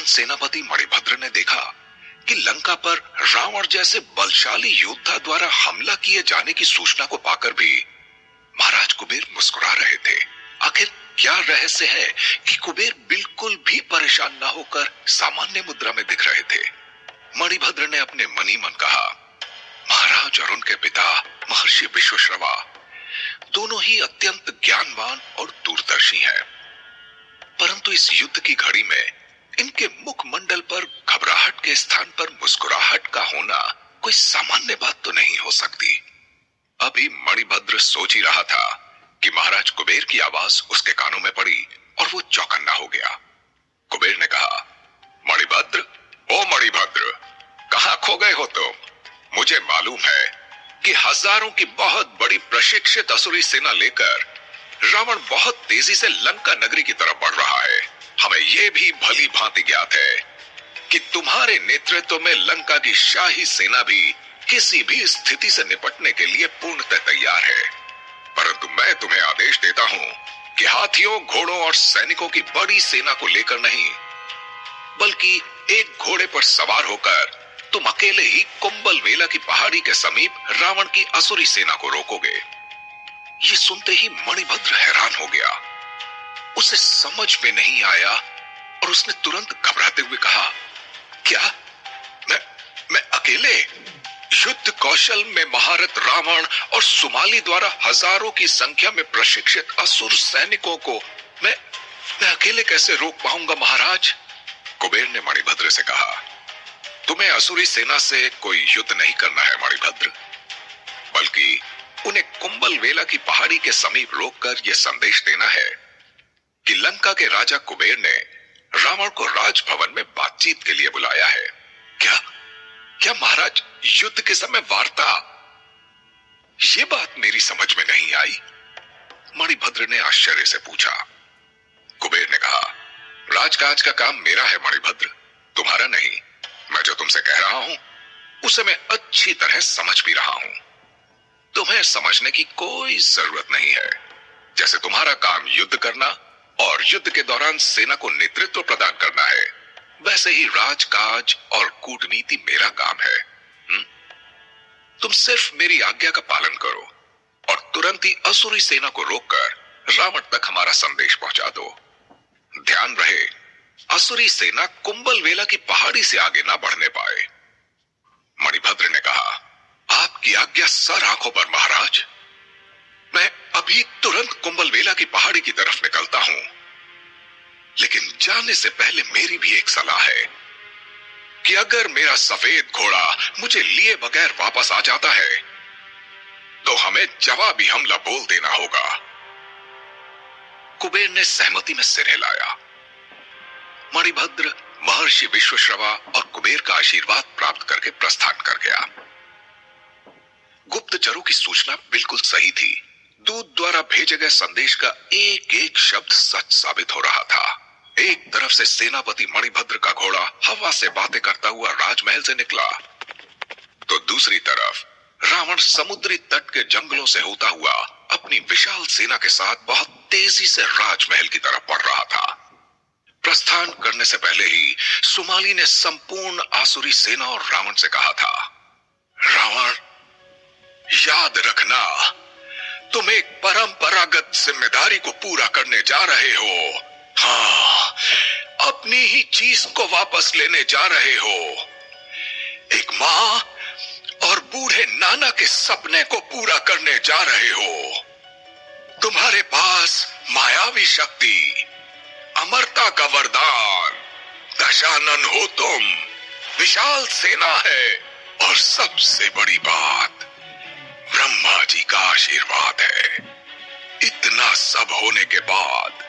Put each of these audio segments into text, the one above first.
महान सेनापति मणिभद्र ने देखा कि लंका पर रावण जैसे बलशाली योद्धा द्वारा हमला किए जाने की सूचना को पाकर भी महाराज कुबेर मुस्कुरा रहे थे। आखिर क्या रहस्य है कि कुबेर बिल्कुल भी परेशान न होकर सामान्य मुद्रा में दिख रहे थे। मणिभद्र ने अपने मन ही मन कहा, महाराज और उनके पिता महर्षि विश्वश्रवा दोनों ही अत्यंत ज्ञानवान और दूरदर्शी हैं, परंतु इस युद्ध की घड़ी में इनके मुखमंडल पर घबराहट के स्थान पर मुस्कुराहट का होना कोई सामान्य बात तो नहीं हो सकती। अभी मणिभद्र सोच ही रहा था कि महाराज कुबेर की आवाज उसके कानों में पड़ी और वो चौकन्ना हो गया। कुबेर ने कहा, मणिभद्र, ओ मणिभद्र, कहां खो गए हो तुम? मुझे मालूम है कि हजारों की बहुत बड़ी प्रशिक्षित असुरी सेना लेकर रावण बहुत तेजी से लंका नगरी की तरफ बढ़ रहा है। हमें यह भी भली भांति ज्ञात है कि तुम्हारे नेतृत्व में लंका की शाही सेना भी किसी भी स्थिति से निपटने के लिए पूर्णतः तैयार है, परंतु मैं तुम्हें आदेश देता हूं कि हाथियों, घोड़ों और सैनिकों की बड़ी सेना को लेकर नहीं, बल्कि एक घोड़े पर सवार होकर तुम अकेले ही कुंभल वेला की पहाड़ी के समीप रावण की असुरी सेना को रोकोगे। ये सुनते ही मणिभद्र हैरान हो गया। उसे समझ में नहीं आया और उसने तुरंत घबराते हुए कहा, क्या मैं अकेले? युद्ध कौशल में महारत रावण और सुमाली द्वारा हजारों की संख्या में प्रशिक्षित असुर सैनिकों को मैं अकेले कैसे रोक पाऊंगा महाराज? कुबेर ने मणिभद्र से कहा, तुम्हें असुरी सेना से कोई युद्ध नहीं करना है मणिभद्र, बल्कि उन्हें कुंभल वेला की पहाड़ी के समीप रोककर यह संदेश देना है कि लंका के राजा कुबेर ने रावण को राजभवन में बातचीत के लिए बुलाया है। क्या महाराज, युद्ध के समय वार्ता? यह बात मेरी समझ में नहीं आई। मणिभद्र ने आश्चर्य से पूछा। कुबेर ने कहा, राजकाज का काम मेरा है मणिभद्र, तुम्हारा नहीं। मैं जो तुमसे कह रहा हूं उसे मैं अच्छी तरह समझ भी रहा हूं। तुम्हें समझने की कोई जरूरत नहीं है। जैसे तुम्हारा काम युद्ध करना और युद्ध के दौरान सेना को नेतृत्व प्रदान करना है, वैसे ही राजकाज और कूटनीति मेरा काम है। तुम सिर्फ मेरी आज्ञा का पालन करो और तुरंत ही असुरी सेना को रोककर रावण तक हमारा संदेश पहुंचा दो। ध्यान रहे, असुरी सेना कुंभल वेला की पहाड़ी से आगे ना बढ़ने पाए। मणिभद्र ने कहा, आपकी आज्ञा सर आंखों पर महाराज। मैं अभी तुरंत कुंभल वेला की पहाड़ी की तरफ निकलता हूं, लेकिन जाने से पहले मेरी भी एक सलाह है कि अगर मेरा सफेद घोड़ा मुझे लिए बगैर वापस आ जाता है तो हमें जवाबी हमला बोल देना होगा। कुबेर ने सहमति में सिर हिलाया। मणिभद्र महर्षि विश्वश्रवा और कुबेर का आशीर्वाद प्राप्त करके प्रस्थान कर गया। गुप्तचरों की सूचना बिल्कुल सही थी। दूत द्वारा भेजे गए संदेश का एक एक शब्द सच साबित हो रहा था। एक तरफ से सेनापति मणिभद्र का घोड़ा हवा से बातें करता हुआ राजमहल से निकला, तो दूसरी तरफ रावण समुद्री तट के जंगलों से होता हुआ अपनी विशाल सेना के साथ बहुत तेजी से राजमहल की तरफ बढ़ रहा था। प्रस्थान करने से पहले ही सुमाली ने संपूर्ण आसुरी सेना और रावण से कहा था, रावण, याद रखना, तुम एक परंपरागत जिम्मेदारी को पूरा करने जा रहे हो। हाँ, अपनी ही चीज को वापस लेने जा रहे हो। एक मां और बूढ़े नाना के सपने को पूरा करने जा रहे हो। तुम्हारे पास मायावी शक्ति, अमरता का वरदान, दशानन हो तुम, विशाल सेना है और सबसे बड़ी बात, ब्रह्मा जी का आशीर्वाद है। इतना सब होने के बाद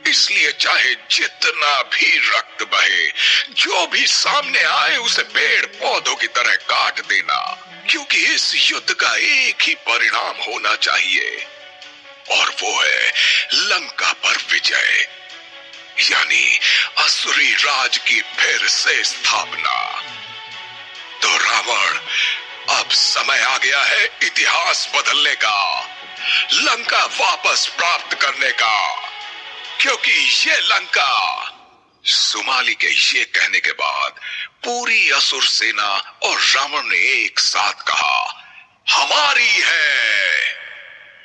इसलिए चाहे जितना भी रक्त बहे, जो भी सामने आए उसे पेड़ पौधों की तरह काट देना, क्योंकि इस युद्ध का एक ही परिणाम होना चाहिए और वो है लंका पर विजय, यानी असुरी राज की फिर से स्थापना। तो रावण, अब समय आ गया है इतिहास बदलने का, लंका वापस प्राप्त करने का, क्योंकि ये लंका सुमाली के ये कहने के बाद पूरी असुर सेना और रावण ने एक साथ कहा, हमारी है।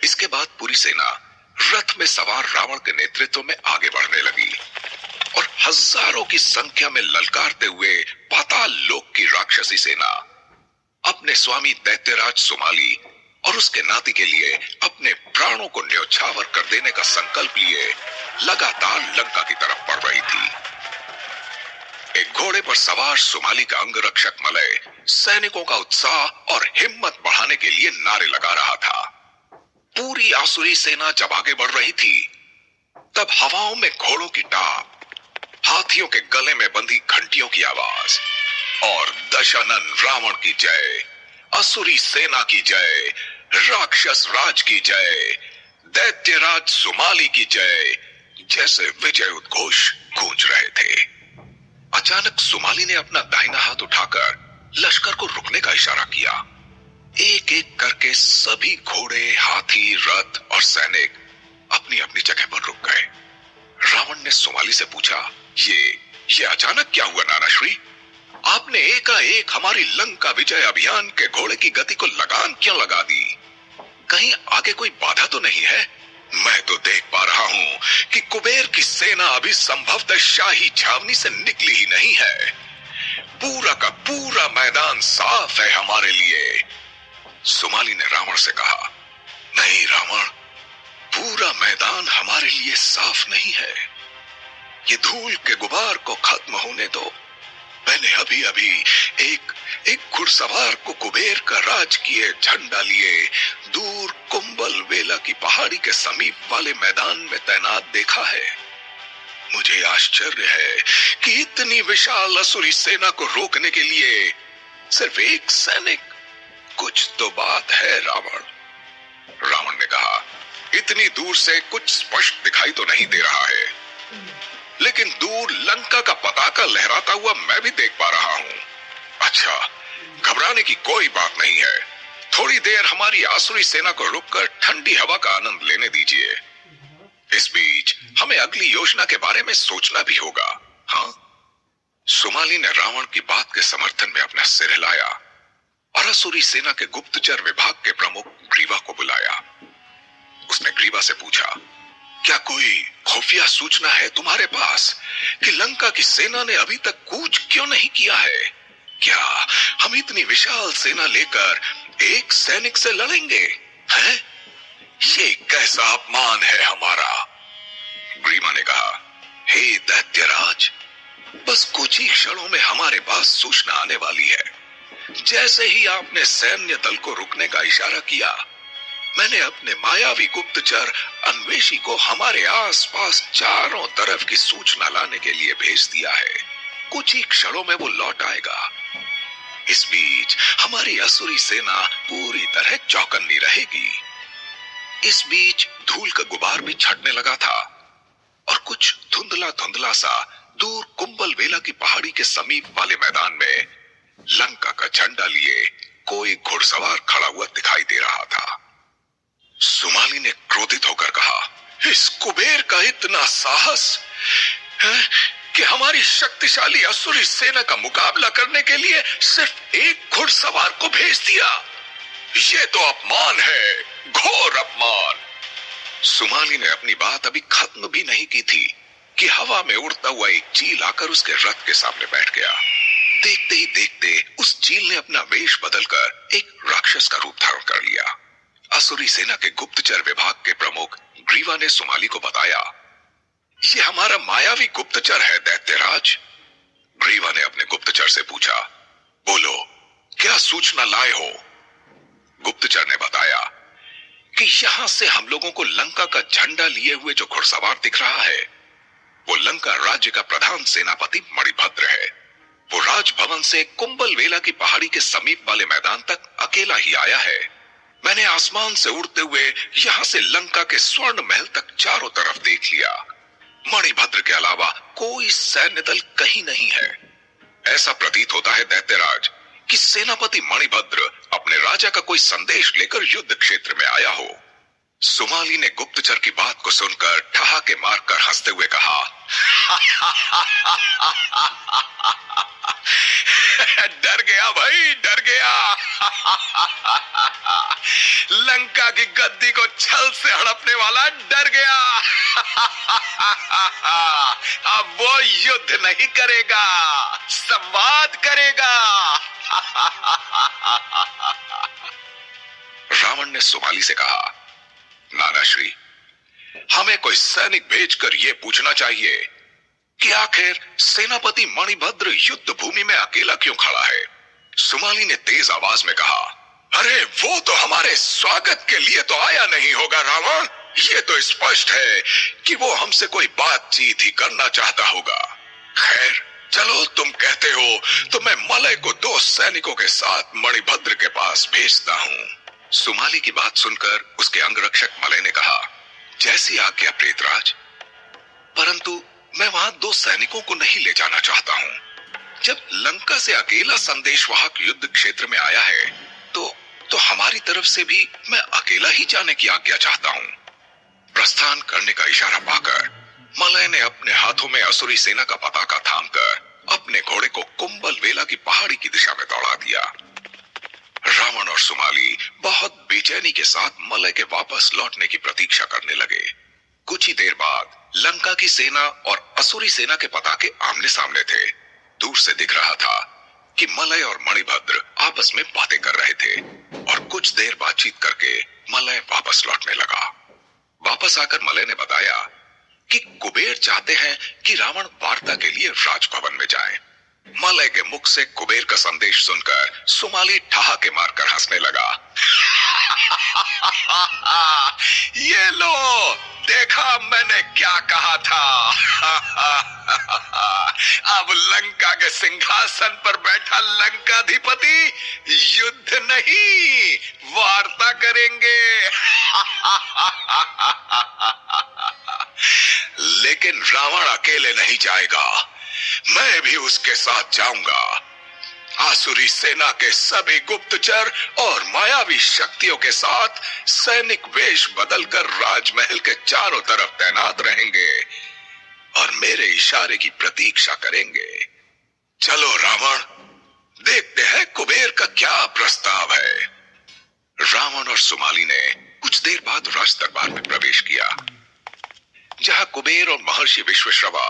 इसके बाद पूरी सेना रथ में सवार रावण के नेतृत्व में आगे बढ़ने लगी और हजारों की संख्या में ललकारते हुए पाताल लोक की राक्षसी सेना अपने स्वामी दैत्यराज सुमाली और उसके नाती के लिए अपने प्राणों को न्यौछावर कर देने का संकल्प लिए लगातार लंका की तरफ बढ़ रही थी। एक घोड़े पर सवार सुमाली का अंगरक्षक मलय सैनिकों का उत्साह और हिम्मत बढ़ाने के लिए नारे लगा रहा था। पूरी आसुरी सेना जब आगे बढ़ रही थी, तब हवाओं में घोड़ों की टाप, हाथियों के गले में बंधी घंटियों की आवाज और दशानन रावण की जय, असुरी सेना की जय, राक्षस राज की जय, दैत्यराज सुमाली की जय जैसे विजय उद्घोष गूंज रहे थे। अचानक सुमाली ने अपना दाहिना हाथ उठाकर लश्कर को रुकने का इशारा किया। एक एक करके सभी घोड़े, हाथी, रथ और सैनिक अपनी अपनी जगह पर रुक गए। रावण ने सुमाली से पूछा, ये अचानक क्या हुआ नानाश्री? आपने एकाएक हमारी लंका विजय अभियान के घोड़े की गति को लगाम क्यों लगा दी? कहीं आगे कोई बाधा तो नहीं है? मैं तो देख पा रहा हूं कि कुबेर की सेना अभी संभवतः शाही छावनी से निकली ही नहीं है। पूरा का पूरा मैदान साफ है हमारे लिए। सुमाली ने रावण से कहा, नहीं रावण, पूरा मैदान हमारे लिए साफ नहीं है। ये धूल के गुबार को खत्म होने दो। मैंने अभी अभी एक घुड़सवार को कुबेर का राजकीय झंडा लिए दूर कुंबल वेला की पहाड़ी के समीप वाले मैदान में तैनात देखा है। मुझे आश्चर्य है कि इतनी विशाल असुरी सेना को रोकने के लिए सिर्फ एक सैनिक, कुछ तो बात है रावण। रावण ने कहा, इतनी दूर से कुछ स्पष्ट दिखाई तो नहीं दे रहा है, लेकिन दूर लंका का पताका लहराता हुआ मैं भी देख पा रहा हूं। अच्छा, घबराने की कोई बात नहीं है। थोड़ी देर हमारी आसुरी सेना को रुककर ठंडी हवा का आनंद लेने दीजिए। इस बीच हमें अगली योजना के बारे में सोचना भी होगा। हाँ? सुमाली ने रावण की बात के समर्थन में अपना सिर हिलाया और असुरी सेना के गुप्तचर विभाग के प्रमुख ग्रीवा को बुलाया। उसने ग्रीवा से पूछा, क्या कोई खुफिया सूचना है तुम्हारे पास कि लंका की सेना ने अभी तक कूच क्यों नहीं किया है? क्या हम इतनी विशाल सेना लेकर एक सैनिक से लड़ेंगे? हैं? ये कैसा अपमान है हमारा। ग्रीवा ने कहा, हे दैत्यराज, बस कुछ ही क्षणों में हमारे पास सूचना आने वाली है। जैसे ही आपने सैन्य दल को रुकने का इशारा किया, मैंने अपने मायावी गुप्तचर अन्वेषी को हमारे आसपास चारों तरफ की सूचना लाने के लिए भेज दिया है। कुछ ही क्षणों में वो लौट आएगा। इस बीच हमारी असुरी सेना पूरी तरह चौकन्नी रहेगी। इस बीच धूल का गुबार भी छटने लगा था और कुछ धुंधला धुंधला सा दूर कुंबल वेला की पहाड़ी के समीप वाले मैदान में लंका का झंडा लिए कोई घुड़सवार खड़ा हुआ दिखाई दे रहा था। सुमाली ने क्रोधित होकर कहा, इस कुबेर का इतना साहस है कि हमारी शक्तिशाली असुरी सेना का मुकाबला करने के लिए सिर्फ एक घुड़सवार को भेज दिया। ये तो अपमान है, घोर अपमान। सुमाली ने अपनी बात अभी खत्म भी नहीं की थी कि हवा में उड़ता हुआ एक चील आकर उसके रथ के सामने बैठ गया। देखते ही देखते उस चील ने अपना वेश बदलकर एक राक्षस का रूप धारण कर लिया। असुरी सेना के गुप्तचर विभाग के प्रमुख ग्रीवा ने सुमाली को बताया, ये हमारा मायावी गुप्तचर है दैत्यराज। ग्रीवा ने अपने गुप्तचर से पूछा, बोलो क्या सूचना लाए हो? गुप्तचर ने बताया कि यहां से हम लोगों को लंका का झंडा लिए हुए जो घुड़सवार दिख रहा है, वो लंका राज्य का प्रधान सेनापति मणिभद्र है। वो राजभवन से कुंबल वेला की पहाड़ी के समीप वाले मैदान तक अकेला ही आया है। मैंने आसमान से उड़ते हुए यहां से लंका के स्वर्ण महल तक चारों तरफ देख लिया। मणिभद्र के अलावा कोई सैन्य दल कहीं नहीं है। ऐसा प्रतीत होता है दैत्यराज कि सेनापति मणिभद्र अपने राजा का कोई संदेश लेकर युद्ध क्षेत्र में आया हो। सुमाली ने गुप्तचर की बात को सुनकर ठहाके मारकर हंसते हुए कहा, डर गया भाई, डर गया। लंका की गद्दी को छल से हड़पने वाला डर गया। अब वो युद्ध नहीं करेगा, संवाद करेगा। रावण ने सुमाली से कहा, नाना श्री, हमें कोई सैनिक भेजकर यह पूछना चाहिए कि आखिर सेनापति मणिभद्र युद्ध भूमि में अकेला क्यों खड़ा है। सुमाली ने तेज आवाज में कहा, अरे वो तो हमारे स्वागत के लिए तो आया नहीं होगा रावण। ये तो स्पष्ट है कि वो हमसे कोई बातचीत ही करना चाहता होगा। खैर चलो, तुम कहते हो तो मैं मलय को 2 सैनिकों के साथ मणिभद्र के पास भेजता हूँ। सुमाली की बात सुनकर उसके अंगरक्षक मलय ने कहा, जैसी आज्ञा प्रेतराज, परंतु मैं वहां 2 सैनिकों को नहीं ले जाना चाहता हूं। जब लंका से अकेला संदेशवाहक युद्ध क्षेत्र में आया है तो हमारी तरफ से भी मैं अकेला ही जाने की आज्ञा चाहता हूं। प्रस्थान करने का इशारा पाकर मलय ने अपने हाथों में असुरी सेना का पताका थामकर अपने घोड़े को कुंभल वेला की पहाड़ी की दिशा में दौड़ा दिया। रावण और सुमाली बहुत बेचैनी के साथ मलय के वापस लौटने की प्रतीक्षा करने लगे। कुछ ही देर बाद लंका की सेना और असुरी सेना के पताके आमने सामने थे। दूर से दिख रहा था कि मलय और मणिभद्र आपस में बातें कर रहे थे और कुछ देर बातचीत करके मलय वापस लौटने लगा। वापस आकर मलय ने बताया कि कुबेर चाहते हैं कि रावण वार्ता के लिए राजभवन में जाए। मलय के मुख से कुबेर का संदेश सुनकर सुमाली ठहाके मारकर हंसने लगा। ये लो, देखा मैंने क्या कहा था। अब लंका के सिंहासन पर बैठा लंकाधिपति युद्ध नहीं, वार्ता करेंगे। लेकिन रावण अकेले नहीं जाएगा, मैं भी उसके साथ जाऊंगा। आसुरी सेना के सभी गुप्तचर और मायावी शक्तियों के साथ सैनिक वेश बदलकर राजमहल के चारों तरफ तैनात रहेंगे और मेरे इशारे की प्रतीक्षा करेंगे। चलो रावण, देखते हैं कुबेर का क्या प्रस्ताव है। रावण और सुमाली ने कुछ देर बाद राज दरबार में प्रवेश किया, जहां कुबेर और महर्षि विश्वश्रवा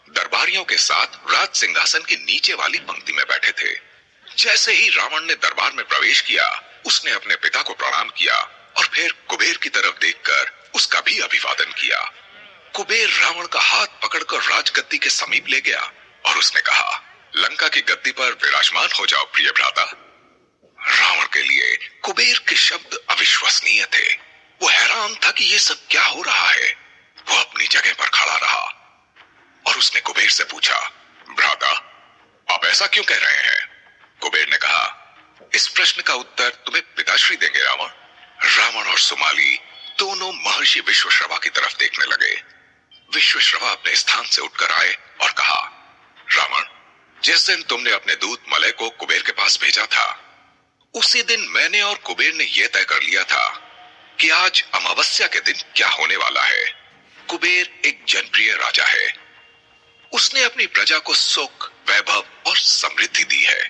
दरबारियों के साथ राज सिंहासन की नीचे वाली पंक्ति में बैठे थे। जैसे ही रावण ने दरबार में प्रवेश किया, उसने अपने पिता को प्रणाम किया और फिर कुबेर की तरफ देखकर उसका भी अभिवादन किया। कुबेर रावण का हाथ पकड़कर राजगद्दी के समीप ले गया और उसने कहा, लंका की गद्दी पर विराजमान हो जाओ प्रिय भ्राता। रावण के लिए कुबेर के शब्द अविश्वसनीय थे। वो हैरान था कि ये सब क्या हो रहा है। वो अपनी जगह पर खड़ा रहा और उसने कुबेर से पूछा, भ्राता, आप ऐसा क्यों कह रहे हैं? कुबेर ने कहा, इस प्रश्न का उत्तर तुम्हें पिताश्री देंगे रावण। रावण और सुमाली दोनों महर्षि विश्वश्रवा की तरफ देखने लगे। विश्वश्रवा अपने स्थान से उठकर आए और कहा, रावण, जिस दिन तुमने अपने दूत मलय को कुबेर के पास भेजा था, उसी दिन मैंने और कुबेर ने यह तय कर लिया था कि आज अमावस्या के दिन क्या होने वाला है। कुबेर एक जनप्रिय राजा है। उसने अपनी प्रजा को सुख, वैभव और समृद्धि दी है।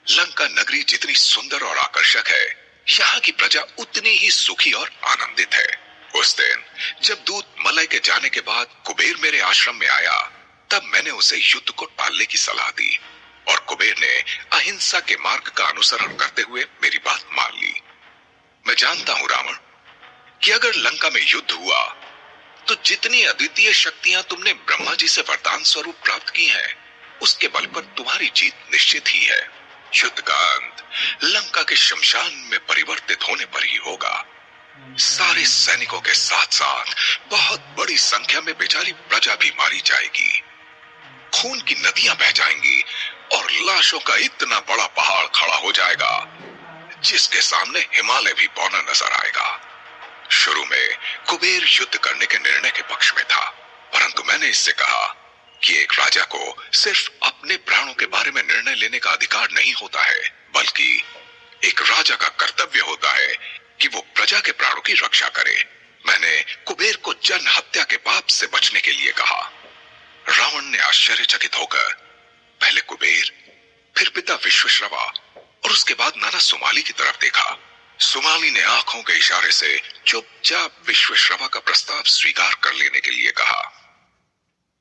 लंका नगरी जितनी सुंदर और आकर्षक है, यहाँ की प्रजा उतनी ही सुखी और आनंदित है। उस दिन जब दूत मलय के जाने के बाद कुबेर मेरे आश्रम में आया, तब मैंने उसे युद्ध को टालने की सलाह दी और कुबेर ने अहिंसा के मार्ग का अनुसरण करते हुए मेरी बात मान ली। मैं जानता हूं रावण कि अगर लंका में युद्ध हुआ तो जितनी अद्वितीय शक्तियां तुमने ब्रह्मा जी से वरदान स्वरूप प्राप्त की हैं, उसके बल पर तुम्हारी जीत निश्चित ही है। युद्ध का अंत लंका के शमशान में परिवर्तित होने पर ही होगा। सारे सैनिकों के साथ साथ बहुत बड़ी संख्या में बेचारी प्रजा भी मारी जाएगी। खून की नदियां बह जाएंगी और लाशों का इतना बड़ा पहाड़ खड़ा हो जाएगा जिसके सामने हिमालय भी बौना नजर आएगा। शुरू में कुबेर युद्ध करने के निर्णय के पक्ष में था, परंतु मैंने इससे कहा कि एक राजा को सिर्फ अपने प्राणों के बारे में निर्णय लेने का अधिकार नहीं होता है, बल्कि एक राजा का कर्तव्य होता है कि वो प्रजा के प्राणों की रक्षा करे। मैंने कुबेर को जन हत्या के पाप से बचने के लिए कहा। रावण ने आश्चर्यचकित होकर पहले कुबेर, फिर पिता विश्वश्रवा और उसके बाद नाना सुमाली की तरफ देखा। सुमाली ने आंखों के इशारे से चुपचाप विश्वश्रवा का प्रस्ताव स्वीकार कर लेने के लिए कहा।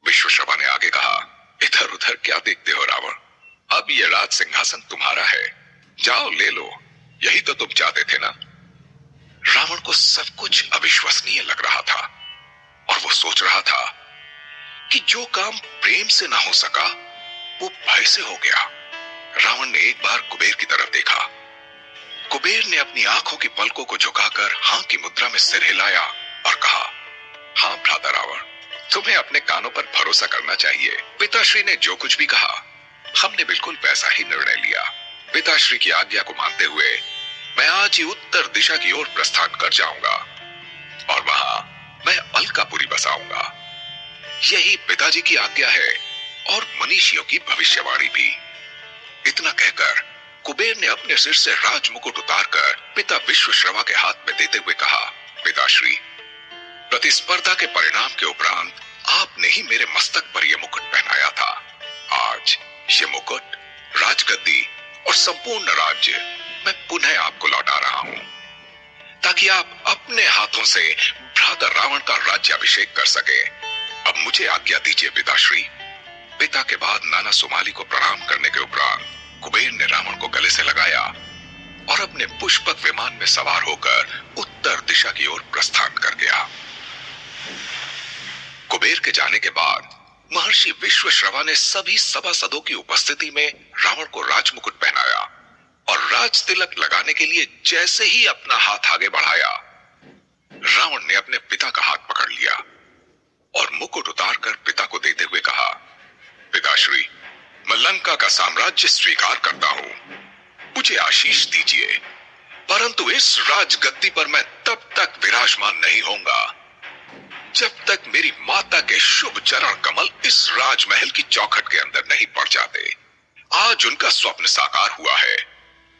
विश्वश्रवा ने आगे कहा, इधर उधर क्या देखते हो रावण, अब ये राज सिंहासन तुम्हारा है, जाओ ले लो, यही तो तुम चाहते थे ना। रावण को सब कुछ अविश्वसनीय लग रहा था और वो सोच रहा था कि जो काम प्रेम से ना हो सका वो भय से हो गया। रावण ने एक बार कुबेर की तरफ देखा। कुबेर ने अपनी आंखों की पलकों को झुकाकर हां की मुद्रा में सिर हिलाया और कहा, हां भ्राता रावण, तुम्हें अपने कानों पर भरोसा करना चाहिए। पिताश्री ने जो कुछ भी कहा हमने बिल्कुल वैसा ही निर्णय लिया। पिताश्री की आज्ञा को मानते हुए मैं आज ही उत्तर दिशा की ओर प्रस्थान कर जाऊंगा और वहां मैं अलकापुरी बसाऊंगा। यही पिताजी की आज्ञा है और मनीषियों की भविष्यवाणी भी। इतना कहकर कुबेर ने अपने सिर से राजमुकुट उतारकर पिता विश्वश्रवा के हाथ में देते हुए कहा, पिताश्री, प्रतिस्पर्धा के परिणाम के उपरांत आपने ही मेरे मस्तक पर यह मुकुट पहनाया था। आज ये मुकुट, राजगद्दी और संपूर्ण राज्य मैं पुनः आपको लौटा रहा हूं ताकि आप अपने हाथों से भ्राता रावण का राज्याभिषेक कर सके। अब मुझे आज्ञा दीजिए पिताश्री। पिता के बाद नाना सुमाली को प्रणाम करने के उपरांत कुबेर ने रावण को गले से लगाया और अपने पुष्पक विमान में सवार होकर उत्तर दिशा की ओर प्रस्थान कर गया। कुबेर के जाने के बाद महर्षि विश्वश्रवा ने सभी सभासदों की उपस्थिति में रावण को राजमुकुट पहनाया और राज तिलक लगाने के लिए जैसे ही अपना हाथ आगे बढ़ाया, रावण ने अपने पिता का हाथ पकड़ लिया और मुकुट उतारकर पिता को देते हुए कहा, पिताश्री, मैं लंका का साम्राज्य स्वीकार करता हूं, मुझे आशीष दीजिए, परंतु इस राजगद्दी पर मैं तब तक विराजमान नहीं होऊंगा जब तक मेरी माता के शुभ चरण कमल इस राजमहल की चौखट के अंदर नहीं पड़ जाते। आज उनका स्वप्न साकार हुआ है।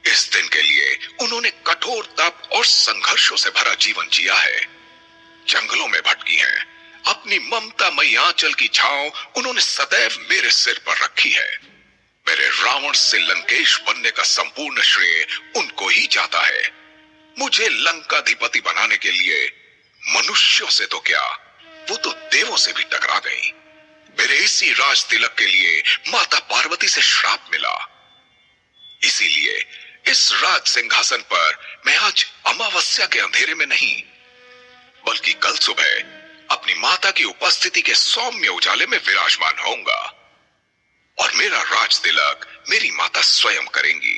इस दिन के लिए उन्होंने कठोर तप और संघर्षों से भरा जीवन जिया है, जंगलों में भटकी हैं, अपनी ममतामयी आंचल की छांव उन्होंने सदैव मेरे सिर पर रखी है। मेरे रावण से लंकेश बनने का संपूर्ण श्रेय उनको ही जाता है। मुझे लंकाधिपति बनाने के लिए मनुष्यों से तो क्या, वो तो देवों से भी टकरा गई। मेरे इसी राज तिलक के लिए माता पार्वती से श्राप मिला। इसीलिए इस राज सिंहासन पर मैं आज अमावस्या के अंधेरे में नहीं, बल्कि कल सुबह अपनी माता की उपस्थिति के सौम्य उजाले में विराजमान होऊंगा और मेरा राज तिलक मेरी माता स्वयं करेंगी।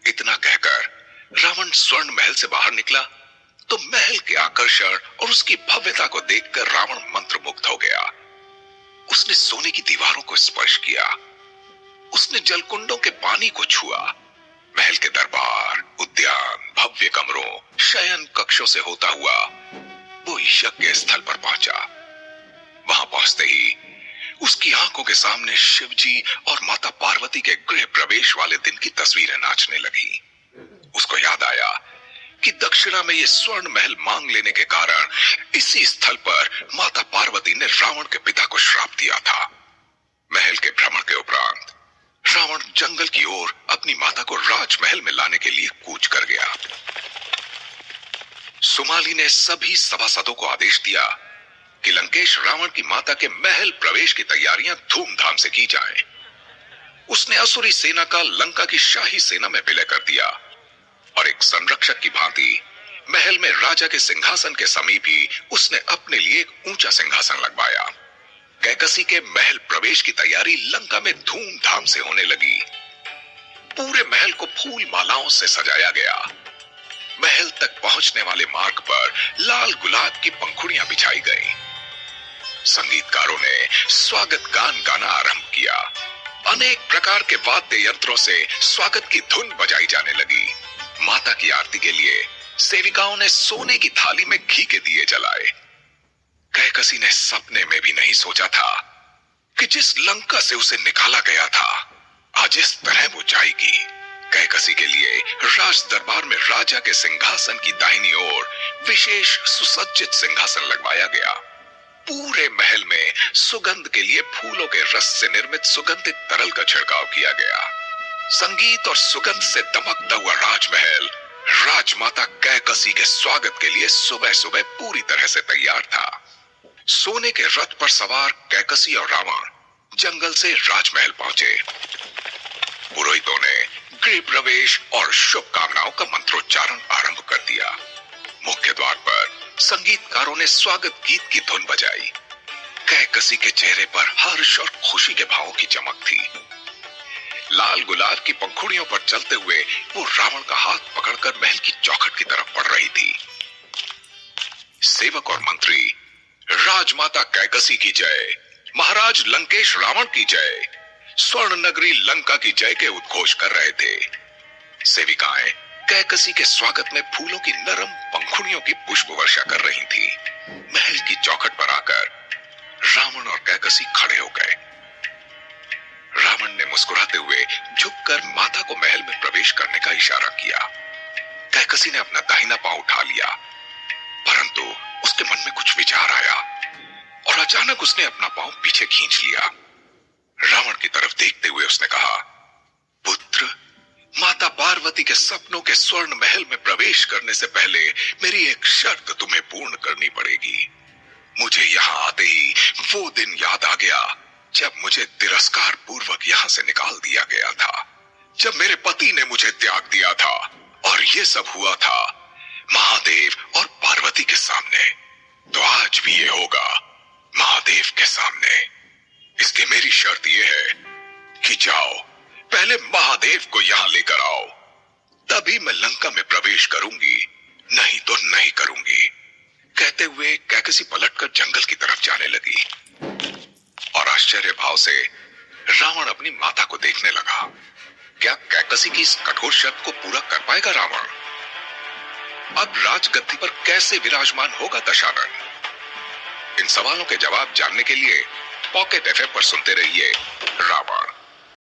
इतना कहकर रावण स्वर्ण महल से बाहर निकला तो महल के आकर्षण और उसकी भव्यता को देखकर रावण मंत्रमुग्ध हो गया। उसने सोने की दीवारों को स्पर्श किया, उसने जलकुंडों के पानी को छुआ, महल के दरबार, उद्यान, भव्य कमरों, शयन कक्षों से होता हुआ वो यज्ञ स्थल पर पहुंचा। वहां पहुंचते ही उसकी आंखों के सामने शिवजी और माता पार्वती के गृह प्रवेश वाले दिन की तस्वीरें नाचने लगी। उसको याद आया कि दक्षिणा में ये स्वर्ण महल मांग लेने के कारण इसी स्थल पर माता पार्वती ने रावण के पिता को श्राप दिया था। महल के भ्रमण के उपरांत रावण जंगल की ओर अपनी माता को राजमहल में लाने के लिए कूच कर गया। सुमाली ने सभी सभासदों को आदेश दिया कि लंकेश रावण की माता के महल प्रवेश की तैयारियां धूमधाम से की जाएं। उसने असुरी सेना का लंका की शाही सेना में विलय कर दिया और एक संरक्षक की भांति महल में राजा के सिंहासन के समीप ही उसने अपने लिए एक ऊंचा सिंहासन लगवाया। कैकसी के महल प्रवेश की तैयारी लंका में धूमधाम से होने लगी। पूरे महल को फूल मालाओं से सजाया गया। महल तक पहुंचने वाले मार्ग पर लाल गुलाब की पंखुड़ियां बिछाई गई। संगीतकारों ने स्वागत गान गाना आरंभ किया। अनेक प्रकार के वाद्य यंत्रों से स्वागत की धुन बजाई जाने लगी। माता की आरती के लिए सेविकाओं ने सोने की थाली में घी के दिए जलाए। कैकसी ने सपने में भी नहीं सोचा था कि जिस लंका से उसे निकाला गया था आज इस तरह वो जाएगी। कैकसी के लिए राज दरबार में राजा के सिंहासन की दाहिनी ओर विशेष सुसज्जित सिंहासन लगवाया गया। पूरे महल में सुगंध के लिए फूलों के रस से निर्मित सुगंधित तरल का छिड़काव किया गया। संगीत और सुगंध से दमकता हुआ राजमहल राजमाता कैकसी के स्वागत के लिए सुबह सुबह पूरी तरह से तैयार था। सोने के रथ पर सवार कैकसी और रावण जंगल से राजमहल पहुंचे। पुरोहितों ने गृह प्रवेश और शुभकामनाओं का मंत्रोच्चारण आरंभ कर दिया। मुख्य द्वार पर संगीतकारों ने स्वागत गीत की धुन बजाई। कैकसी के चेहरे पर हर्ष और खुशी के भावों की चमक थी। लाल गुलाब की पंखुड़ियों पर चलते हुए वो रावण का हाथ पकड़कर महल की चौखट की तरफ बढ़ रही थी। सेवक और मंत्री राजमाता कैकसी की जय, महाराज लंकेश रावण की जय, स्वर्ण नगरी लंका की जय के उद्घोष कर रहे थे। सेविकाएं कैकसी के स्वागत में फूलों की नरम पंखुड़ियों की पुष्प वर्षा कर रही थी। महल की चौखट पर आकर रावण और कैकसी खड़े हो गए। रावण ने मुस्कुराते हुए झुककर माता को महल में प्रवेश करने का इशारा किया। कैकसी ने अपना दाहिना पांव उठा लिया, परंतु उसके मन में कुछ विचार आया और अचानक उसने अपना पांव पीछे खींच लिया। रावण की तरफ देखते हुए उसने कहा, पुत्र, माता पार्वती के सपनों के स्वर्ण महल में प्रवेश करने से पहले मेरी एक शर्त तुम्हें पूर्ण करनी पड़ेगी। मुझे यहाँ आते ही वो दिन याद आ गया जब मुझे तिरस्कार पूर्वक यहाँ से निकाल दिया गया था, जब मेरे पति ने मुझे त्याग दिया था। और ये सब हुआ था महादेव और पार्वती के सामने। तो आज भी ये होगा महादेव के सामने। इसलिए मेरी शर्त यह है कि जाओ, पहले महादेव को यहां लेकर आओ, तभी मैं लंका में प्रवेश करूंगी, नहीं तो नहीं करूंगी। कहते हुए कैकसी पलटकर जंगल की तरफ जाने लगी और आश्चर्य भाव से रावण अपनी माता को देखने लगा। क्या कैकसी की इस कठोर शर्त को पूरा कर पाएगा रावण? अब राजगद्दी पर कैसे विराजमान होगा दशानन? इन सवालों के जवाब जानने के लिए पॉकेट एफएम पर सुनते रहिए रावण।